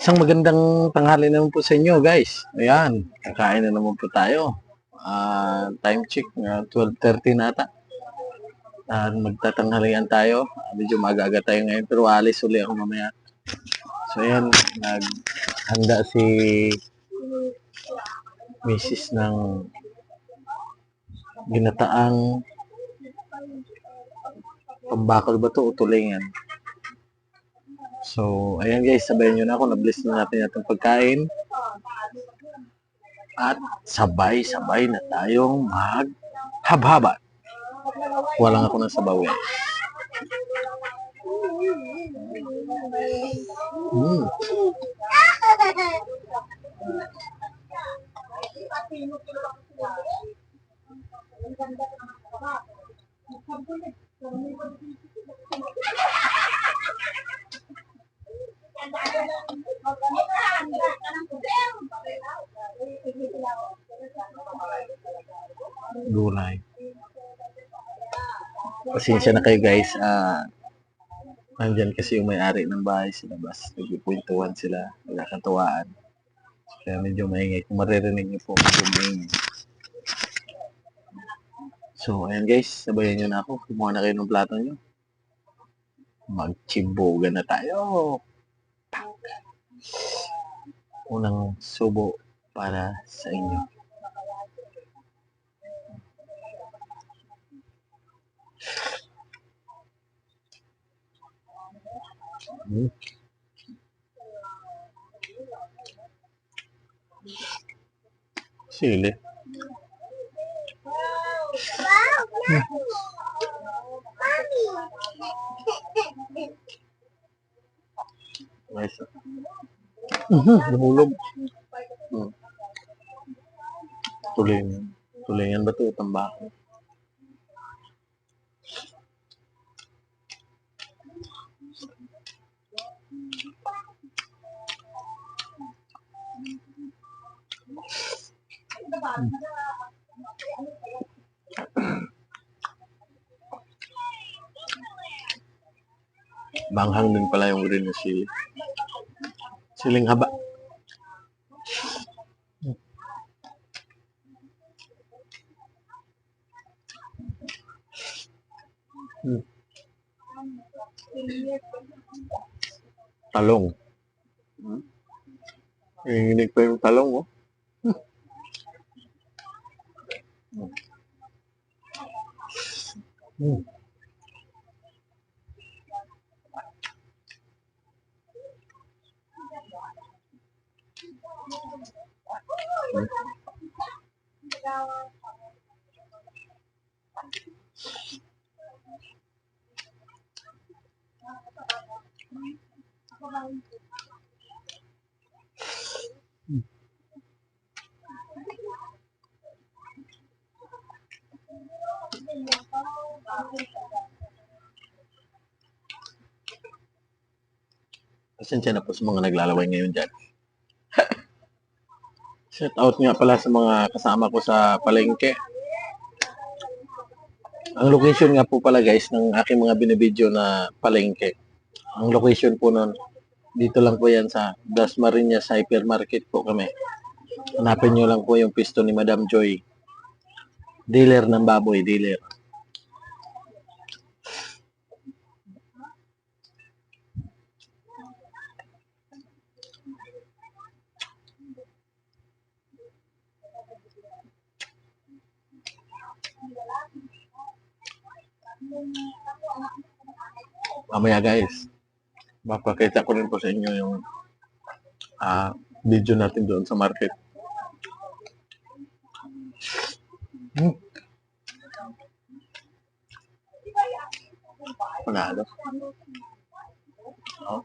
Isang magandang tanghali naman po sa inyo, guys. Ayan, kakain na naman po tayo. Time check, 12:30 na ata. Magtatanghalian tayo. Medyo maaga tayo ngayon, pero alis uli ako mamaya. So, ayan, naghanda si Mrs. ng ginataang pambakal ba to o tulingan. So, ayan guys, sabayan nyo na ako. Na-bless na natin itong pagkain. At sabay-sabay na tayong maghabhaba. Walang ako ng sabaw yan. Mm. Gulay. Pasensya na kayo guys. Nandyan kasi yung may-ari ng bahay sa labas. Nagpipintuan sila. Nagkakatuwaan. Kaya medyo maingay. Kung maririnig niyo po, medyo maingay. So, ayan guys. Sabayan nyo na ako. Kumuha na kayo ng plato nyo. Magchiboga na tayo. Unang subo para sa inyo. Sili. Nice. Lumulog. Tulingan. Tulingan ba ito? Tambako. Banghang din pala yung green na sili. Siling haba. Talong. Nanginginig pa yung talong, oh. Pasensya na po sa mga naglalaway ngayon dyan. Shout out nga pala sa mga kasama ko sa palengke. Ang location nga po pala guys ng aking mga binibideo na palengke. Ang location po nun, dito lang po yan sa Dasmariñas Hypermarket po kami. Hanapin nyo lang po yung pisto ni Madam Joy. Dealer ng baboy, dealer. Mamaya guys, mapakita ko rin po sa inyo yung video natin doon sa market. Panalo. Oh.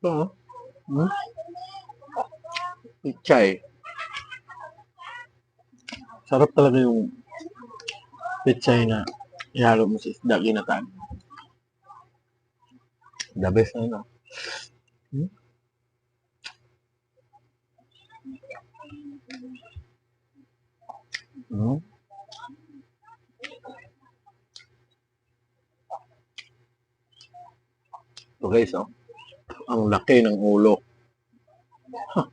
Ito, oh. Hmm? Pichay. Sarap talaga yung pichay na ihalo mo sa isda ginatan. The best na yun, oh. Hmm? Hmm? So guys, oh. Ang laki ng ulo. Huh.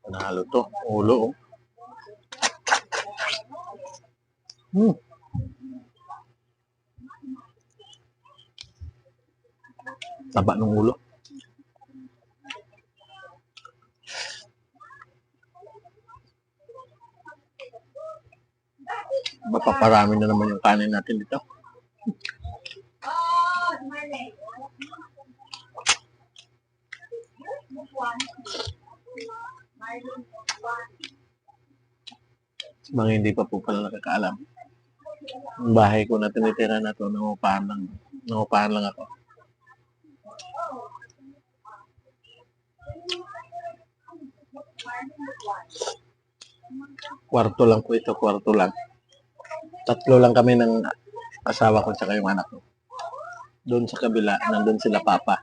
Panalo to. Ulo, oh. Hmm. Taba ng ulo. Mapaparami na naman yung kanin natin dito. Mga hindi pa po pala nakakaalam. Ang bahay ko na tinitira na to, nangupahan lang ako. Kwarto lang po ito, kwarto lang. Tatlo lang kami ng asawa ko tsaka yung anak ko. Doon sa kabila, nandun sila papa.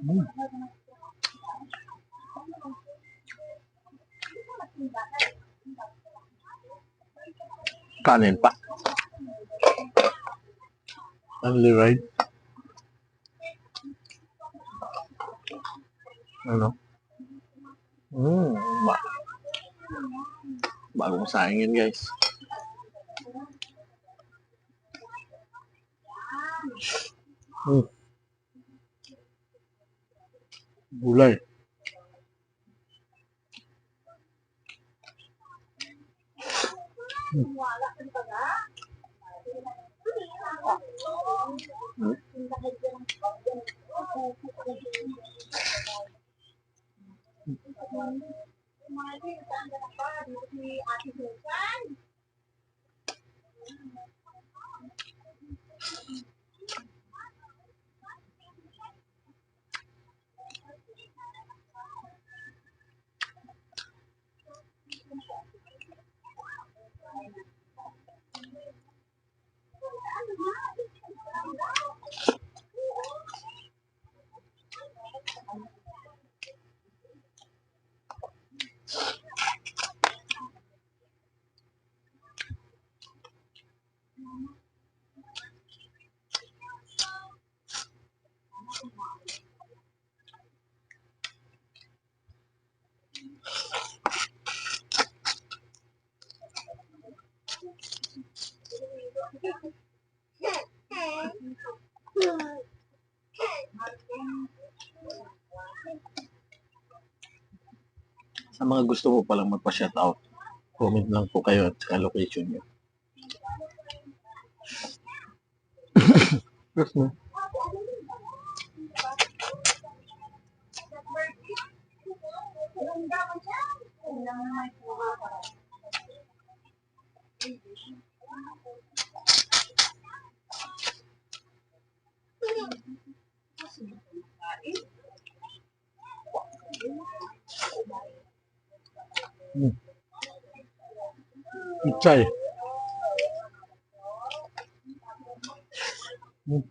Hmm. Kanin pa. Only right. Ano? Hmm. Bagong saing yun, guys. Hmm. Gulay. Hmm. Hmm. Sa mga gusto mo palang magpa-shoutout, comment lang po kayo at saka location nyo. Yes, no? Hmm. Pichay. Hmm.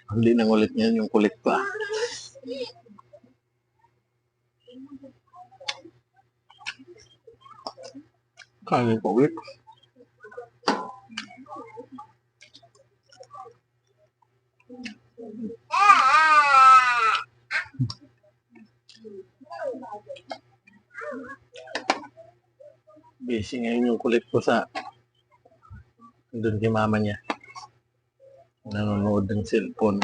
Hindi nang ulit niyan yung kulit pa. Kanin pa ulit. Busy ngayon yung kulit ko sa doon kay mama niya. Nanonood ng cellphone.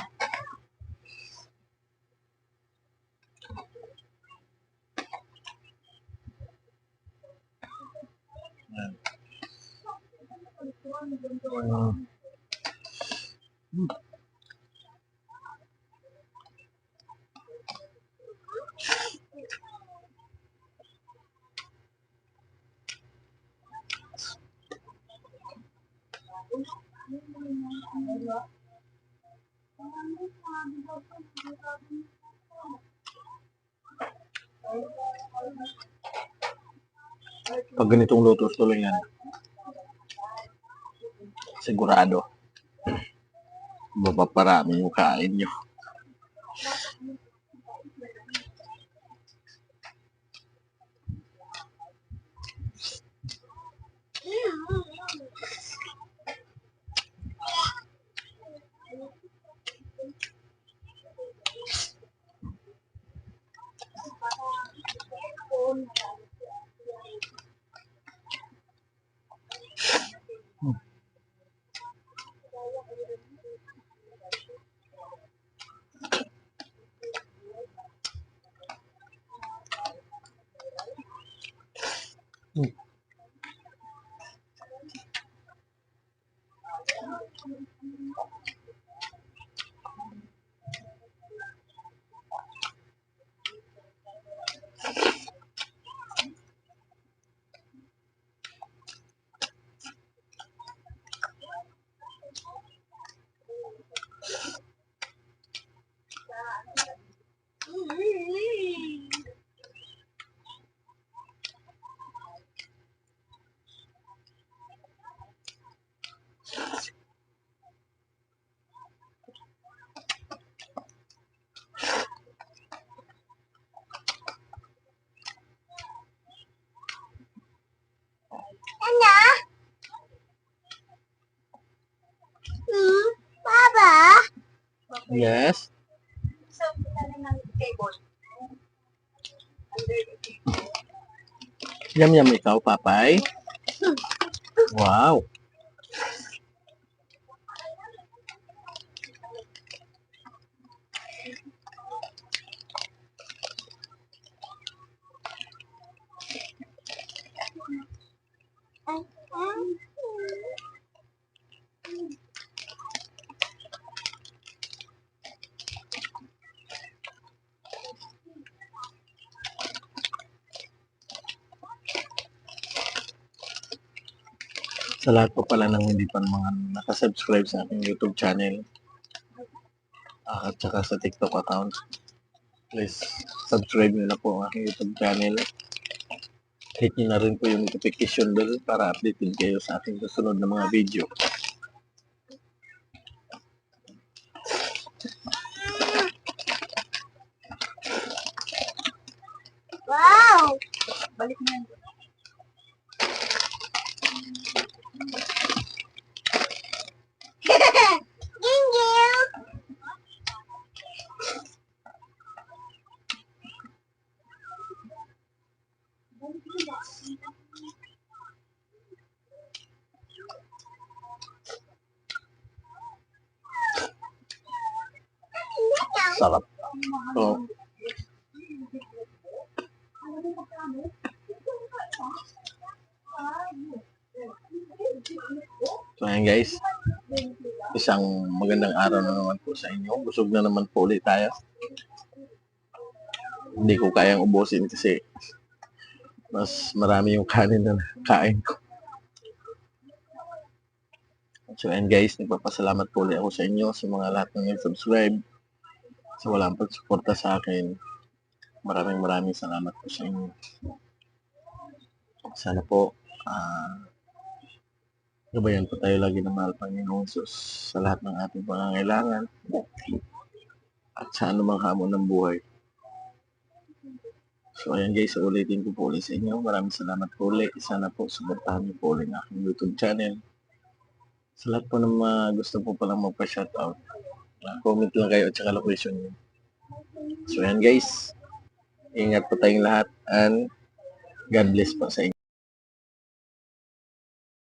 Yan. Uh, Pag ganitong luto tuloy yan, sigurado, mapaparami yung kain nyo. Yes. Yum ikaw, Papay. Wow. Sa lahat po pala ng hindi pa mga nakasubscribe sa aking YouTube channel at saka sa TikTok account, please subscribe nyo na po ang aking YouTube channel. Hit nyo na rin po yung notification bell para updated kayo sa aking susunod na mga video. Wow! Balik mo yan. Thank you! Sarap. So, ayan guys. Isang magandang araw na naman po sa inyo. Busog na naman po ulit tayo. Hindi ko kayang ubusin kasi mas marami yung kanin na kain ko. So ayan guys, nagpapasalamat po ulit ako sa inyo, sa mga lahat ng nag-subscribe, sa walang pagsuporta sa akin. Maraming salamat po sa inyo. Sana po gabayan po tayo lagi ng mahal Panginoon Sus sa lahat ng ating pangangailangan at sa anumang hamon ng buhay. So ayan guys, ulitin ko po ulit sa inyo. Maraming salamat po ulit. Sana po suportahan niyo po ulit ang aking YouTube channel. Sa lahat po ng mga gusto po palang magpa-shoutout, comment lang kayo at saka location niyo. So ayan guys, ingat po tayong lahat and God bless po sa inyo.